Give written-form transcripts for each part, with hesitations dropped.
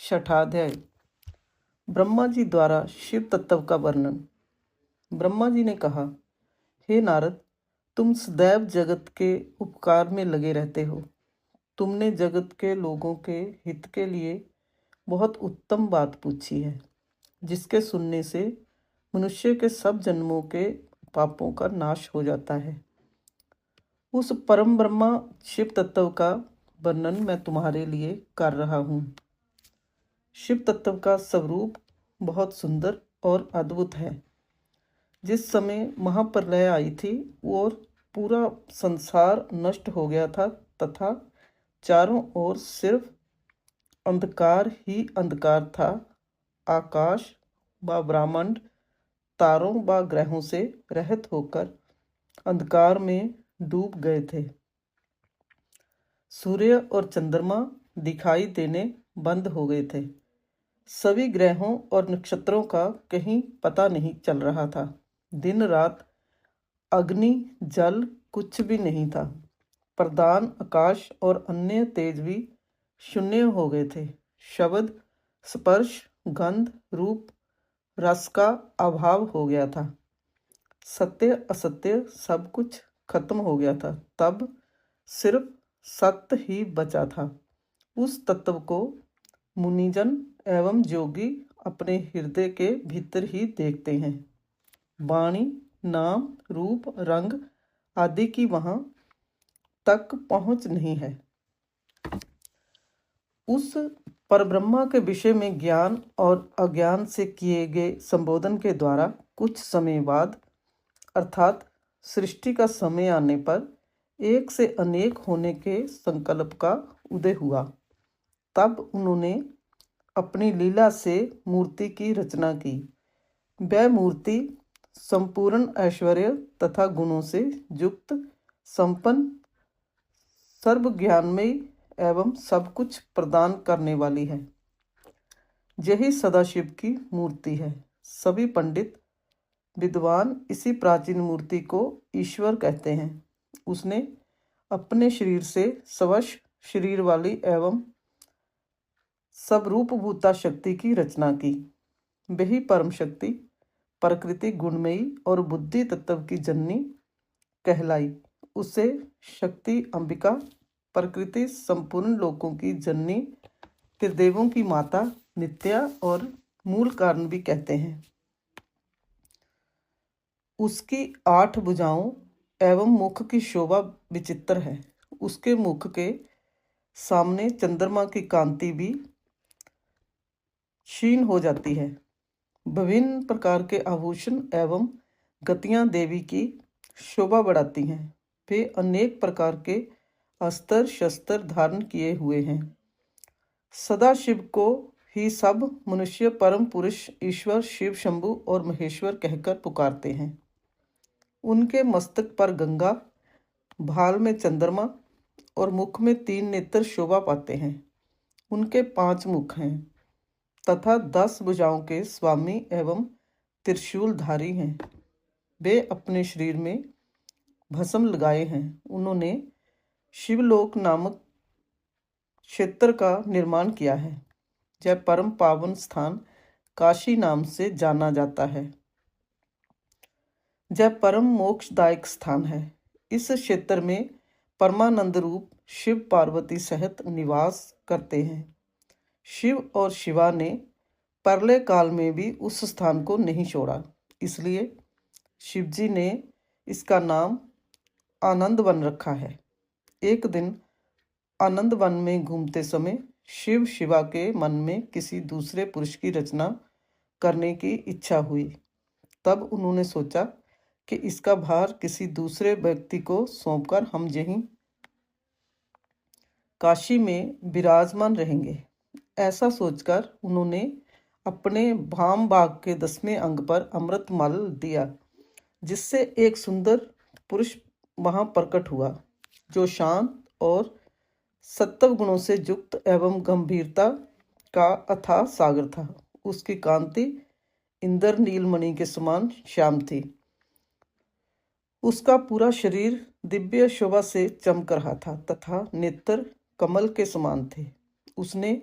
छठाध्याय। ब्रह्मा जी द्वारा शिव तत्व का वर्णन। ब्रह्मा जी ने कहा, हे नारद, तुम सदैव जगत के उपकार में लगे रहते हो। तुमने जगत के लोगों के हित के लिए बहुत उत्तम बात पूछी है, जिसके सुनने से मनुष्य के सब जन्मों के पापों का नाश हो जाता है। उस परम ब्रह्मा शिव तत्व का वर्णन मैं तुम्हारे लिए कर रहा हूँ। शिव तत्व का स्वरूप बहुत सुंदर और अद्भुत है। जिस समय महाप्रलय आई थी और पूरा संसार नष्ट हो गया था तथा चारों ओर सिर्फ अंधकार ही अंधकार था, आकाश व ब्रह्मांड तारों व ग्रहों से रहित होकर अंधकार में डूब गए थे। सूर्य और चंद्रमा दिखाई देने बंद हो गए थे। सभी ग्रहों और नक्षत्रों का कहीं पता नहीं चल रहा था। दिन रात अग्नि जल कुछ भी नहीं था। प्रधान आकाश और अन्य तेज भी शून्य हो गए थे। शब्द स्पर्श गंध रूप रस का अभाव हो गया था। सत्य असत्य सब कुछ खत्म हो गया था। तब सिर्फ सत्य ही बचा था। उस तत्व को मुनिजन एवं जोगी अपने हृदय के भीतर ही देखते हैं। वाणी नाम रूप रंग आदि की वहां तक पहुंच नहीं है। उस परब्रह्मा के विषय में ज्ञान और अज्ञान से किए गए संबोधन के द्वारा कुछ समय बाद अर्थात सृष्टि का समय आने पर एक से अनेक होने के संकल्प का उदय हुआ। तब उन्होंने अपनी लीला से मूर्ति की रचना की। वह मूर्ति संपूर्ण ऐश्वर्य तथा गुणों से युक्त, संपन्न, सर्वज्ञानमयी एवं सब कुछ प्रदान करने वाली है। यही सदाशिव की मूर्ति है। सभी पंडित विद्वान इसी प्राचीन मूर्ति को ईश्वर कहते हैं। उसने अपने शरीर से स्वश शरीर वाली एवं सब रूपभूता शक्ति की रचना की। वही परम शक्ति प्रकृति गुणमयी और बुद्धि तत्व की जननी कहलाई। उसे शक्ति अंबिका, प्रकृति संपूर्ण लोकों की जननी, त्रिदेवों की माता, नित्या और मूल कारण भी कहते हैं। उसकी 8 भुजाओं एवं मुख की शोभा विचित्र है। उसके मुख के सामने चंद्रमा की कांति भी क्षीण हो जाती है। विभिन्न प्रकार के आभूषण एवं गतियां देवी की शोभा बढ़ाती हैं। वे अनेक प्रकार के अस्त्र शस्त्र धारण किए हुए हैं। सदाशिव को ही सब मनुष्य परम पुरुष ईश्वर शिव शंभु और महेश्वर कहकर पुकारते हैं। उनके मस्तक पर गंगा, भाल में चंद्रमा और मुख में 3 नेत्र शोभा पाते हैं। उनके 5 मुख हैं तथा 10 भुजाओं के स्वामी एवं त्रिशूलधारी हैं। वे अपने शरीर में भस्म लगाए हैं। उन्होंने शिवलोक नामक क्षेत्र का निर्माण किया है। यह परम पावन स्थान काशी नाम से जाना जाता है। यह परम मोक्षदायक स्थान है। इस क्षेत्र में परमानंद रूप शिव पार्वती सहित निवास करते हैं। शिव और शिवा ने प्रलय काल में भी उस स्थान को नहीं छोड़ा। इसलिए शिवजी ने इसका नाम आनंद वन रखा है। एक दिन आनंद वन में घूमते समय शिव शिवा के मन में किसी दूसरे पुरुष की रचना करने की इच्छा हुई। तब उन्होंने सोचा कि इसका भार किसी दूसरे व्यक्ति को सौंपकर हम यहीं काशी में विराजमान रहेंगे। ऐसा सोचकर उन्होंने अपने भाम बाग के 10वें अंग पर अमृत मल दिया, जिससे एक सुंदर पुरुष वहां प्रकट हुआ, जो शांत और सत्व गुणों से युक्त एवं गंभीरता का अथाह सागर था। उसकी कांति इंद्र नीलमणि के समान श्याम थी। उसका पूरा शरीर दिव्य शोभा से चमक रहा था तथा नेत्र कमल के समान थे। उसने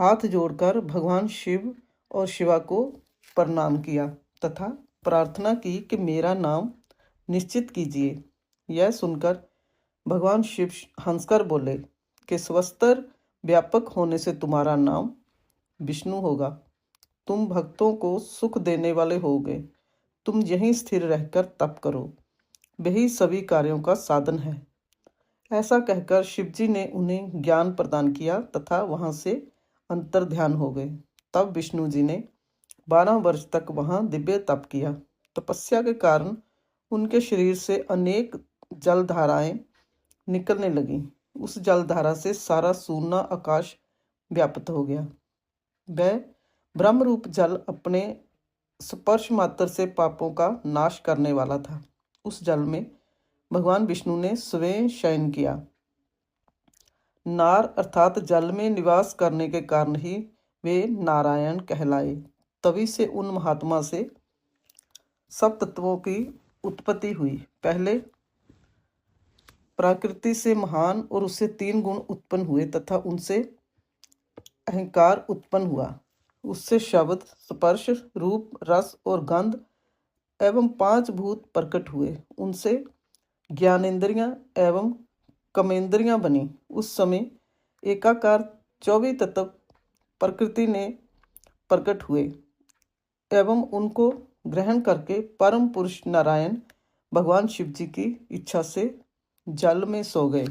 हाथ जोड़कर भगवान शिव और शिवा को प्रणाम किया तथा प्रार्थना की कि मेरा नाम निश्चित कीजिए। यह सुनकर भगवान शिव हंसकर बोले कि स्वस्तर व्यापक होने से तुम्हारा नाम विष्णु होगा। तुम भक्तों को सुख देने वाले होगे। तुम यहीं स्थिर रहकर तप करो, वही सभी कार्यों का साधन है। ऐसा कहकर शिवजी ने उन्हें ज्ञान प्रदान किया तथा वहां से अंतर ध्यान हो गए। तब विष्णु जी ने 12 वर्ष तक वहां दिव्य तप किया। तपस्या के कारण उनके शरीर से अनेक जलधाराएं निकलने लगीं। उस जलधारा से सारा सूना आकाश व्याप्त हो गया। वह ब्रह्मरूप जल अपने स्पर्श मात्र से पापों का नाश करने वाला था। उस जल में भगवान विष्णु ने स्वयं शयन किया। नार अर्थात जल में निवास करने के कारण ही वे नारायण कहलाए। तभी से उन महात्मा से सब तत्वों की उत्पत्ति हुई। पहले प्रकृति से महान और उससे 3 गुण उत्पन्न हुए तथा उनसे अहंकार उत्पन्न हुआ। उससे शब्द, स्पर्श, रूप, रस और गंध एवं 5 भूत प्रकट हुए। उनसे ज्ञानेंद्रियां एवं कर्मेंद्रियां बनी। उस समय एकाकार 24 तत्व प्रकृति ने प्रकट हुए एवं उनको ग्रहण करके परम पुरुष नारायण भगवान शिव जी की इच्छा से जल में सो गए।